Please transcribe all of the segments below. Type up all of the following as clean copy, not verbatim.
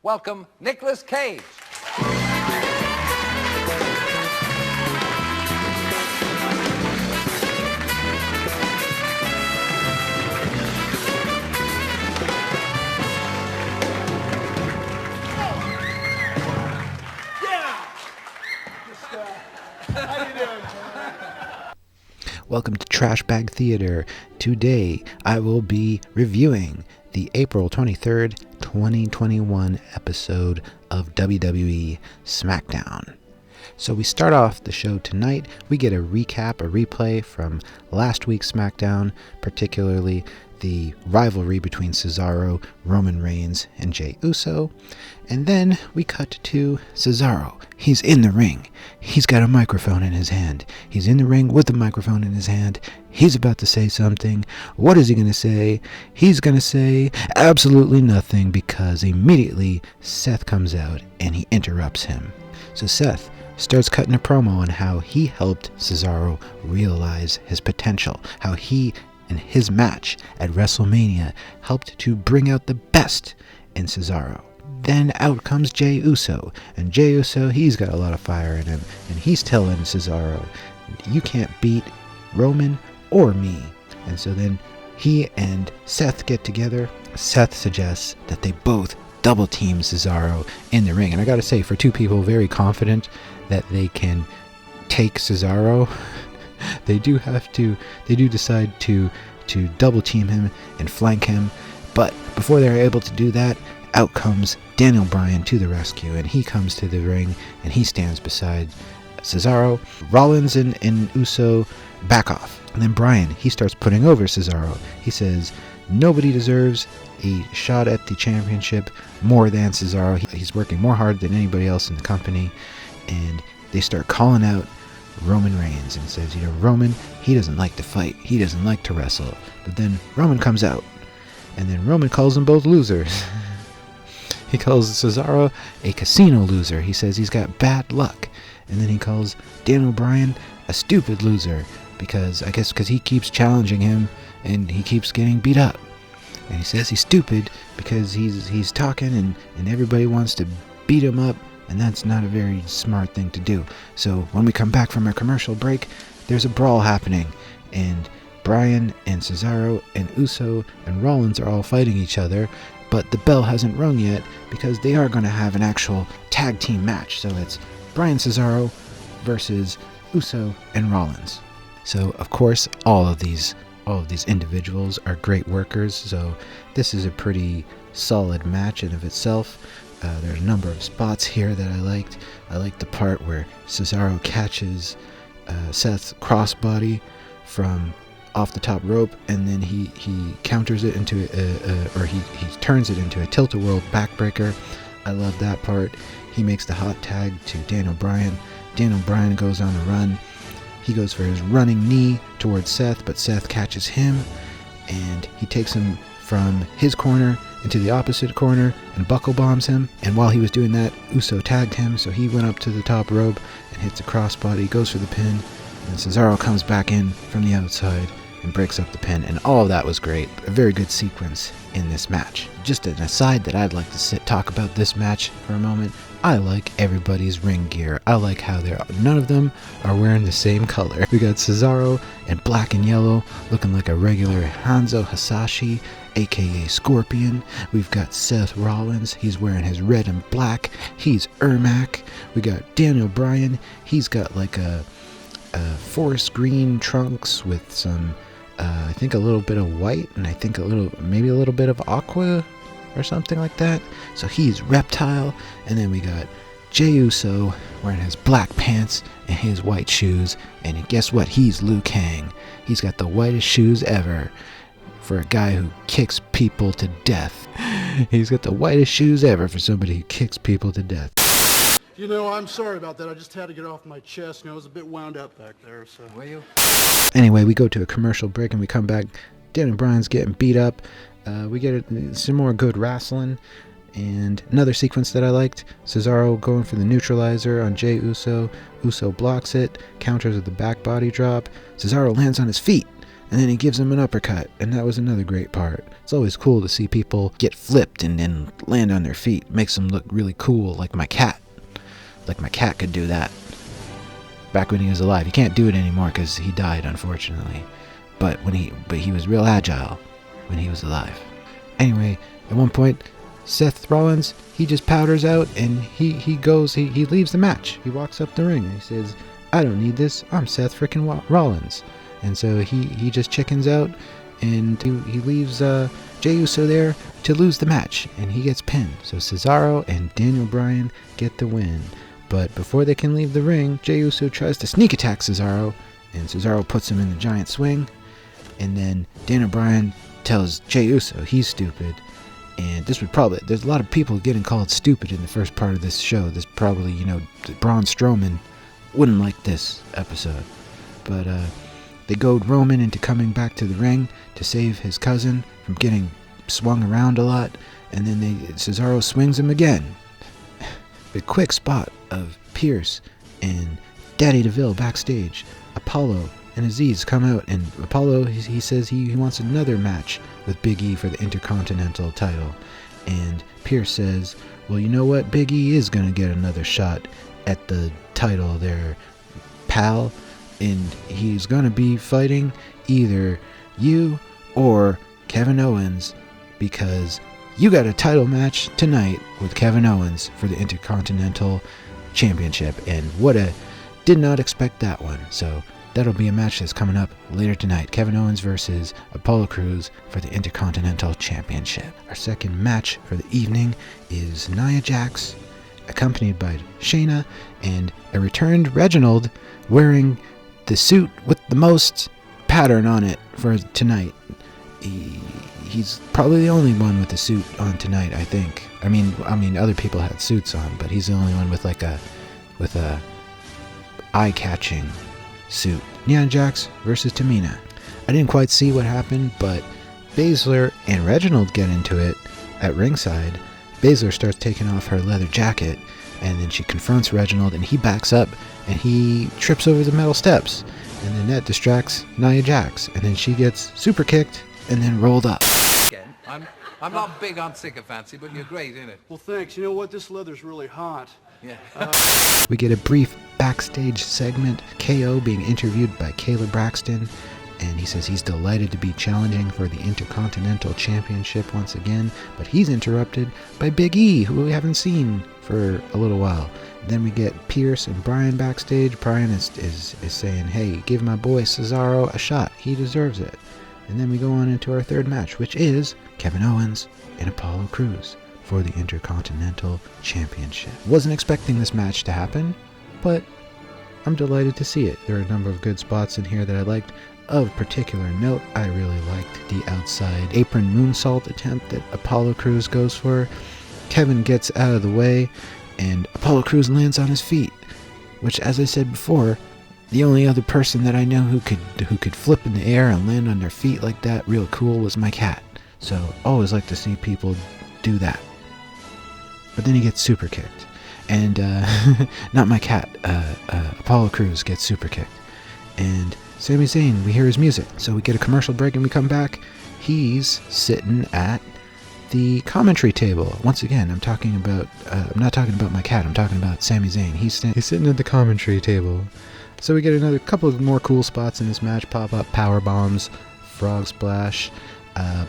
welcome Nicolas Cage. Welcome to Trash Bag Theater. Today I will be reviewing the April 23rd, 2021 episode of WWE Smackdown. So we start off the show tonight. We get a recap, a replay from last week's Smackdown, particularly the rivalry between Cesaro, Roman Reigns, and Jey Uso. And then we cut to Cesaro. He's in the ring. He's got a microphone in his hand. He's in the ring with the microphone in his hand. He's about to say something. What is he going to say? He's going to say absolutely nothing because immediately Seth comes out and he interrupts him. So Seth starts cutting a promo on how he helped Cesaro realize his potential, how he and his match at WrestleMania helped to bring out the best in Cesaro. Then out comes Jey Uso, and Jey Uso, he's got a lot of fire in him, and he's telling Cesaro, you can't beat Roman or me. And so then he and Seth get together. Seth suggests that they both double team Cesaro in the ring, and I gotta say, for two people very confident that they can take Cesaro, they do decide to double team him and flank him. But before they're able to do that, out comes Daniel Bryan to the rescue, and he comes to the ring and he stands beside Cesaro. Rollins and Uso back off, and then Bryan, he starts putting over Cesaro. He says nobody deserves a shot at the championship more than Cesaro. He's working more hard than anybody else in the company. And they start calling out Roman Reigns and says, Roman, he doesn't like to fight. He doesn't like to wrestle. But then Roman comes out, and then Roman calls them both losers. He calls Cesaro a casino loser. He says he's got bad luck. And then he calls Daniel Bryan a stupid loser because he keeps challenging him and he keeps getting beat up. And he says he's stupid because he's talking and everybody wants to beat him up. And that's not a very smart thing to do. So when we come back from our commercial break, there's a brawl happening. And Bryan and Cesaro and Uso and Rollins are all fighting each other. But the bell hasn't rung yet because they are going to have an actual tag team match. So it's Bryan Cesaro versus Uso and Rollins. So of course, all of these individuals are great workers. So this is a pretty solid match in of itself. There's a number of spots here that I liked. I liked the part where Cesaro catches Seth's crossbody from off the top rope, and then he counters it into he turns it into a tilt-a-whirl backbreaker. I love that part. He makes the hot tag to Daniel Bryan. Daniel Bryan goes on a run. He goes for his running knee towards Seth, but Seth catches him, and he takes him from his corner into the opposite corner and buckle bombs him. And while he was doing that, Uso tagged him, so he went up to the top rope and hits a crossbody, goes for the pin, and Cesaro comes back in from the outside and breaks up the pin, and all of that was great. A very good sequence in this match. Just an aside that I'd like to talk about this match for a moment. I like everybody's ring gear. I like how none of them are wearing the same color. We got Cesaro in black and yellow, looking like a regular Hanzo Hasashi, aka Scorpion. We've got Seth Rollins, he's wearing his red and black. He's Ermac. We got Daniel Bryan, he's got like a forest green trunks with some I think a little bit of white, and I think maybe a little bit of aqua or something like that. So he's Reptile. And then we got Jey Uso wearing his black pants and his white shoes, and guess what? He's Liu Kang. He's got the whitest shoes ever for a guy who kicks people to death. He's got the whitest shoes ever for somebody who kicks people to death. I'm sorry about that. I just had to get off my chest. I was a bit wound up back there, so... Were you? Anyway, we go to a commercial break and we come back. Daniel Bryan's getting beat up. We get some more good wrestling. And another sequence that I liked, Cesaro going for the neutralizer on Jey Uso. Uso blocks it, counters with the back body drop. Cesaro lands on his feet, and then he gives him an uppercut, and that was another great part. It's always cool to see people get flipped and then land on their feet. Makes them look really cool, like my cat. Like my cat could do that back when he was alive. He can't do it anymore because he died, unfortunately. But he was real agile when he was alive. Anyway, at one point, Seth Rollins, he just powders out and he leaves the match. He walks up the ring and he says, "I don't need this. I'm Seth frickin' Rollins." And so he just chickens out and he leaves Jey Uso there to lose the match, and he gets pinned. So Cesaro and Daniel Bryan get the win. But before they can leave the ring, Jey Uso tries to sneak attack Cesaro, and Cesaro puts him in the giant swing. And then Daniel Bryan tells Jey Uso he's stupid. And there's a lot of people getting called stupid in the first part of this show. There's probably, Braun Strowman wouldn't like this episode. But they goad Roman into coming back to the ring to save his cousin from getting swung around a lot. And then Cesaro swings him again. A quick spot of Pierce and Daddy DeVille backstage. Apollo and Aziz come out, and Apollo, he says he wants another match with Big E for the Intercontinental title. And Pierce says, well, you know what? Big E is going to get another shot at the title there, pal. And he's going to be fighting either you or Kevin Owens, because you got a title match tonight with Kevin Owens for the Intercontinental Championship. And did not expect that one. So that'll be a match that's coming up later tonight. Kevin Owens versus Apollo Crews for the Intercontinental Championship. Our second match for the evening is Nia Jax, accompanied by Shayna and a returned Reginald wearing the suit with the most pattern on it for tonight. He's probably the only one with the suit on tonight, I think. I mean, other people had suits on, but he's the only one with a eye-catching suit. Nia Jax versus Tamina. I didn't quite see what happened, but Baszler and Reginald get into it at ringside. Baszler starts taking off her leather jacket, and then she confronts Reginald, and he backs up, and he trips over the metal steps, and then that distracts Nia Jax, and then she gets super kicked and then rolled up. Again, I'm not big on sycophancy, but you're great, isn't it? Well, thanks. You know what? This leather's really hot. Yeah. We get a brief backstage segment, KO being interviewed by Kayla Braxton, and he says he's delighted to be challenging for the Intercontinental Championship once again, but he's interrupted by Big E, who we haven't seen for a little while. Then we get Pierce and Bryan backstage. Bryan is saying, hey, give my boy Cesaro a shot. He deserves it. And then we go on into our third match, which is Kevin Owens and Apollo Crews for the Intercontinental Championship. Wasn't expecting this match to happen, but I'm delighted to see it. There are a number of good spots in here that I liked. Of particular note, I really liked the outside apron moonsault attempt that Apollo Crews goes for. Kevin gets out of the way, and Apollo Crews lands on his feet, which, as I said before, the only other person that I know who could flip in the air and land on their feet like that real cool was my cat. So always like to see people do that. But then he gets super kicked. And, not my cat, Apollo Crews gets super kicked. And Sami Zayn, we hear his music. So we get a commercial break and we come back. He's sitting at the commentary table. Once again, I'm not talking about my cat, I'm talking about Sami Zayn. He's sitting at the commentary table. So we get another couple of more cool spots in this match. Pop-up power bombs, frog splash.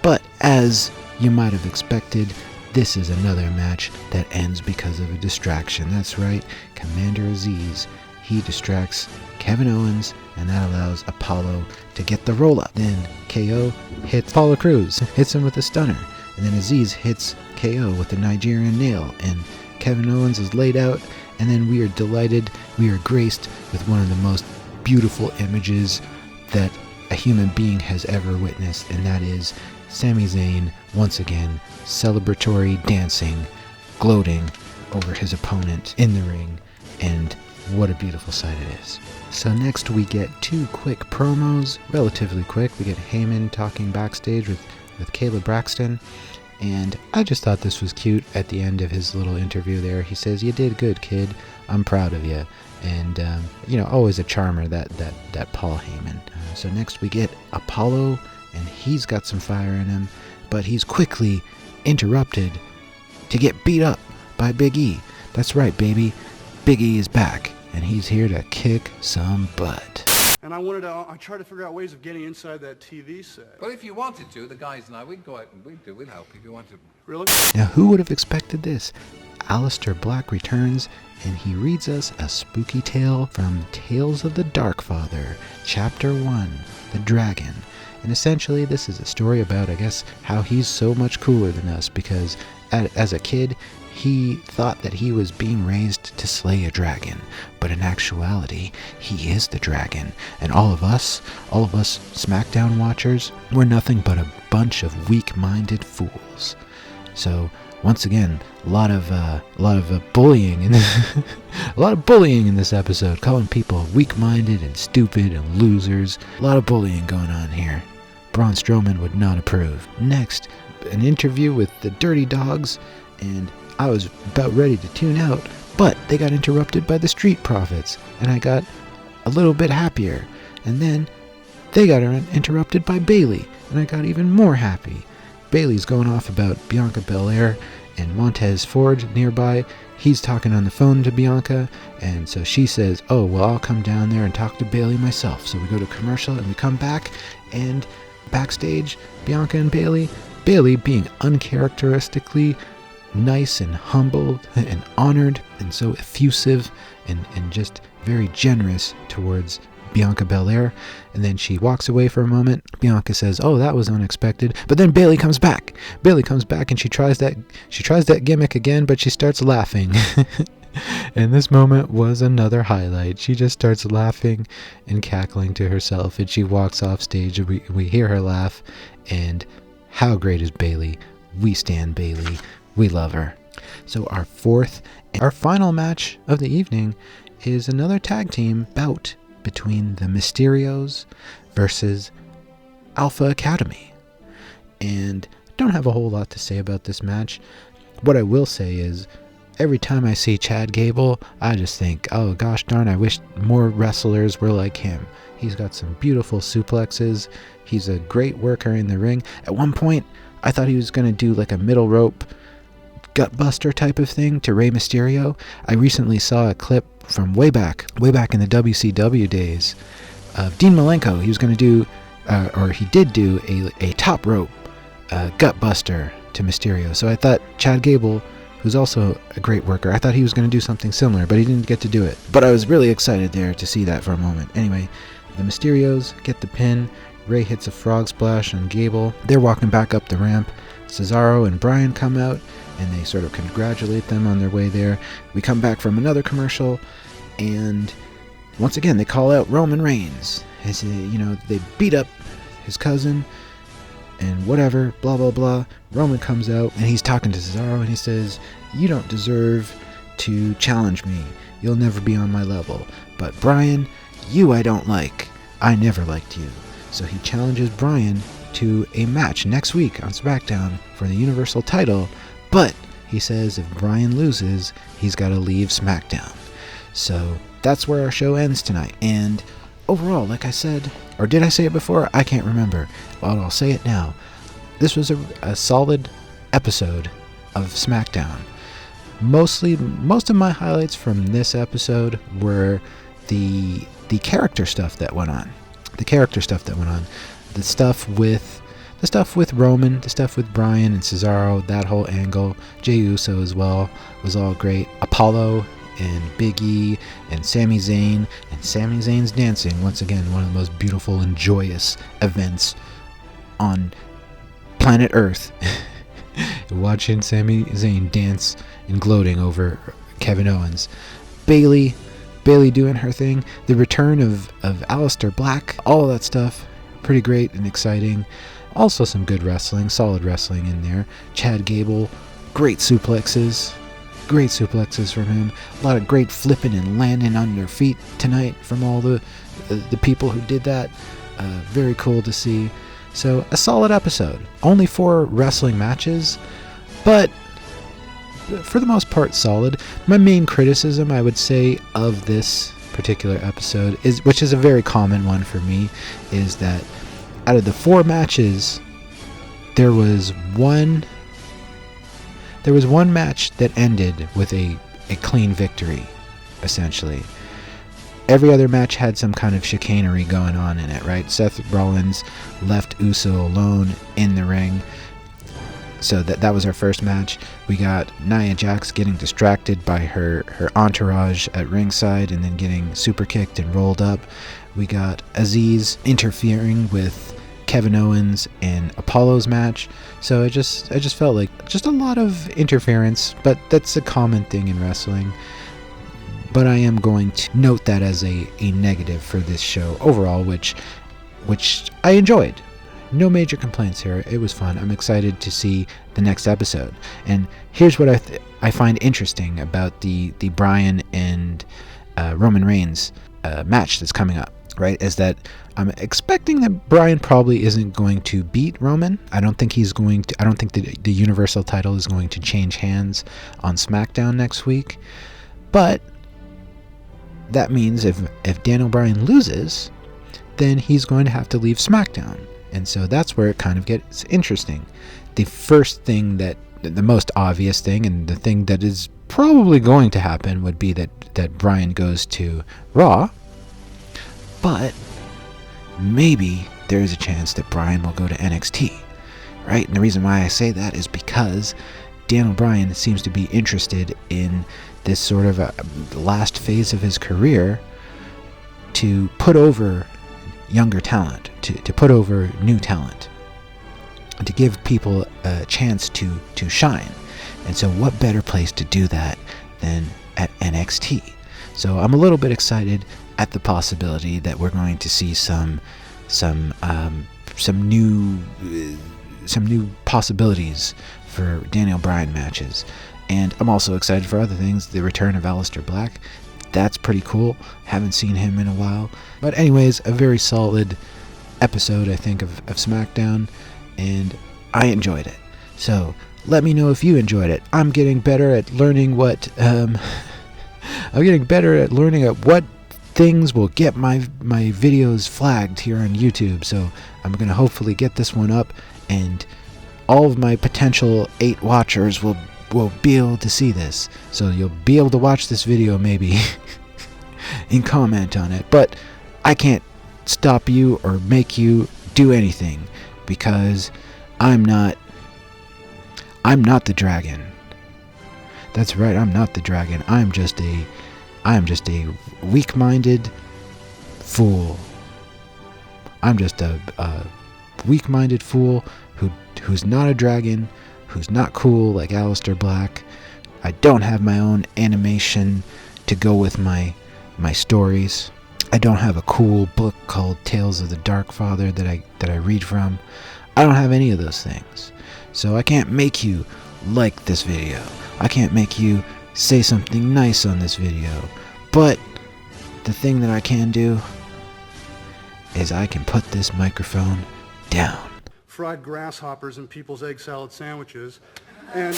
But as you might have expected, this is another match that ends because of a distraction. That's right, Commander Aziz. He distracts Kevin Owens, and that allows Apollo to get the roll-up. Then KO hits Apollo Crews, hits him with a stunner. And then Aziz hits KO with the Nigerian nail. And Kevin Owens is laid out. And then we are delighted, we are graced with one of the most beautiful images that a human being has ever witnessed, and that is Sami Zayn, once again, celebratory dancing, gloating over his opponent in the ring, and what a beautiful sight it is. So next we get two quick promos, relatively quick. We get Heyman talking backstage with Kayla Braxton. And I just thought this was cute at the end of his little interview there. He says, you did good, kid. I'm proud of you. And, always a charmer, that Paul Heyman. So next we get Apollo, and he's got some fire in him, but he's quickly interrupted to get beat up by Big E. That's right, baby. Big E is back, and he's here to kick some butt. And I tried to figure out ways of getting inside that TV set. Well, if you wanted to, the guys and I, we'd go out and we'll help if you want to. Really? Now, who would have expected this? Aleister Black returns, and he reads us a spooky tale from Tales of the Darkfather, Chapter 1, The Dragon. And essentially, this is a story about, I guess, how he's so much cooler than us, because as a kid, he thought that he was being raised to slay a dragon, but in actuality, he is the dragon, and all of us Smackdown watchers, we're nothing but a bunch of weak-minded fools. So, once again, a lot of bullying in a lot of bullying in this episode, calling people weak-minded and stupid and losers. A lot of bullying going on here. Braun Strowman would not approve. Next, an interview with the Dirty Dogs, and I was about ready to tune out, but they got interrupted by the Street Profits, and I got a little bit happier. And then they got interrupted by Bayley, and I got even more happy. Bayley's going off about Bianca Belair and Montez Ford nearby. He's talking on the phone to Bianca, and so she says, oh, well, I'll come down there and talk to Bayley myself. So we go to commercial, and we come back, and backstage, Bianca and Bayley being uncharacteristically nice and humbled and honored and so effusive and just very generous towards Bianca Belair. And then she walks away for a moment. Bianca says, oh, that was unexpected. But then Bayley comes back. And she tries that gimmick again, but she starts laughing. And this moment was another highlight. She just starts laughing and cackling to herself, and she walks off stage, and we hear her laugh. And how great is Bayley? We stand Bayley. We love her. So our final match of the evening is another tag team bout between the Mysterios versus Alpha Academy. And I don't have a whole lot to say about this match. What I will say is, every time I see Chad Gable, I just think, oh gosh darn, I wish more wrestlers were like him. He's got some beautiful suplexes. He's a great worker in the ring. At one point, I thought he was going to do like a middle rope gutbuster type of thing to Rey Mysterio. I recently saw a clip from way back in the WCW days of Dean Malenko. He was going to do, or he did do a top rope gutbuster to Mysterio. So I thought Chad Gable, who's also a great worker, I thought he was going to do something similar, but he didn't get to do it. But I was really excited there to see that for a moment. Anyway, the Mysterios get the pin. Rey hits a frog splash on Gable. They're walking back up the ramp. Cesaro and Bryan come out, and they sort of congratulate them on their way there. We come back from another commercial, and once again they call out Roman Reigns. They beat up his cousin, and whatever, blah blah blah. Roman comes out, and he's talking to Cesaro, and he says, you don't deserve to challenge me. You'll never be on my level. But Bryan, you I don't like. I never liked you. So he challenges Bryan to a match next week on Smackdown for the Universal title, but he says if Bryan loses, he's got to leave Smackdown. So that's where our show ends tonight. And overall, like I said, or did I say it before? I can't remember, but I'll say it now. This was a solid episode of Smackdown. Most of my highlights from this episode were the character stuff that went on. The stuff with Roman, the stuff with Bryan and Cesaro, that whole angle. Jey Uso as well was all great. Apollo and Big E and Sami Zayn, and Sami Zayn's dancing, once again one of the most beautiful and joyous events on planet Earth. Watching Sami Zayn dance and gloating over Kevin Owens. Bayley doing her thing. The return of Aleister Black, all of that stuff, pretty great and exciting. Also some good wrestling, solid wrestling in there. Chad Gable, great suplexes from him. A lot of great flipping and landing on their feet tonight from all the people who did that. Very cool to see. So a solid episode. Only 4 wrestling matches, but for the most part, solid. My main criticism, I would say, of this particular episode is, which is a very common one for me, is that out of the 4 matches, there was one match that ended with a clean victory, essentially. Every other match had some kind of chicanery going on in it, right? Seth Rollins left Uso alone in the ring. So that was our first match. We got Nia Jax getting distracted by her entourage at ringside and then getting super kicked and rolled up. We got Aziz interfering with Kevin Owens and Apollo's match. So I just felt like just a lot of interference, but that's a common thing in wrestling. But I am going to note that as a negative for this show overall, which I enjoyed. No major complaints here. It was fun. I'm excited to see the next episode. And here's what I find interesting about the Bryan and Roman Reigns match that's coming up, right? Is that I'm expecting that Bryan probably isn't going to beat Roman. I don't think he's going to. I don't think the Universal title is going to change hands on Smackdown next week. But that means if Daniel Bryan loses, then he's going to have to leave SmackDown. And so that's where it kind of gets interesting. The first thing the most obvious thing, and the thing that is probably going to happen, would be that Bryan goes to Raw. But maybe there is a chance that Bryan will go to NXT, right? And the reason why I say that is because Daniel Bryan seems to be interested in this sort of a last phase of his career to put over younger talent, to put over new talent, to give people a chance to shine. And so what better place to do that than at NXT? So I'm a little bit excited at the possibility that we're going to see some new possibilities for Daniel Bryan matches. And I'm also excited for other things. The return of Aleister Black. That's pretty cool. Haven't seen him in a while. But anyways, a very solid episode, I think, of SmackDown. And I enjoyed it. So let me know if you enjoyed it. I'm getting better at learning what things will get my videos flagged here on YouTube. So I'm going to hopefully get this one up, and all of my potential 8 watchers will be able to see this. So you'll be able to watch this video maybe and comment on it. But I can't stop you or make you do anything, because I'm not the dragon. That's right, I'm not the dragon. I'm just a weak-minded fool. I'm just a weak-minded fool who's not a dragon, who's not cool like Aleister Black. I don't have my own animation to go with my stories. I don't have a cool book called Tales of the Dark Father that I read from. I don't have any of those things. So I can't make you like this video. I can't make you say something nice on this video. But the thing that I can do is I can put this microphone down. Fried grasshoppers in people's egg salad sandwiches. And